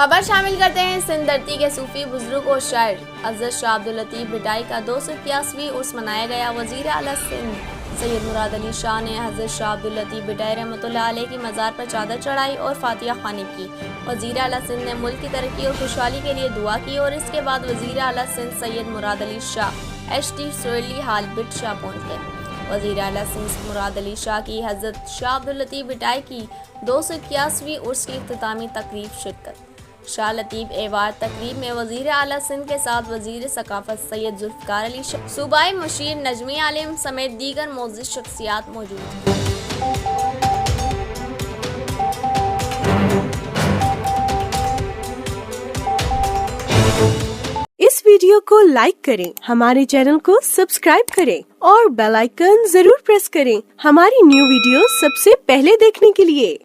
खबर शामिल करते हैं सिंध धरती के सूफी बुजुर्ग और शायर हज़रत शाह अब्दुल लतीफ़ भिटाई का 281वीं उर्स मनाया गया। वज़ीर आला सिंध सैयद मुराद अली शाह ने हज़रत शाह अब्दुल लतीफ़ भिटाई रहमतुल्लाह अलैह की मज़ार पर चादर चढ़ाई और फातिहा ख़्वानी की। वज़ीर आला सिंध ने मुल्क की तरक्की और खुशहाली के लिए दुआ की और इसके बाद वज़ीर आला सिंध सैयद मुराद अली शाह HD सोयली हाल बिट शाह पहुँच गए। वज़ीर आला सिंध मुराद अली शाह की हज़रत शाह अब्दुल लतीफ़ भिटाई की 281वीं उर्स की इख्तितामी तकरीब शिरकत। शाह लतीफ़ एवार्ड तकरीब में वज़ीर आला सिंध के साथ वज़ीर सकाफ़त सैयद जुल्फ़िकार अली शाह, सूबाई मुशीर नजमी आलिम समेत दीगर मोअज़्ज़ज़ शख्सियात मौजूद हैं। इस वीडियो को लाइक करें, हमारे चैनल को सब्सक्राइब करें और बेल आइकन जरूर प्रेस करें हमारी न्यू वीडियो सबसे पहले देखने के लिए।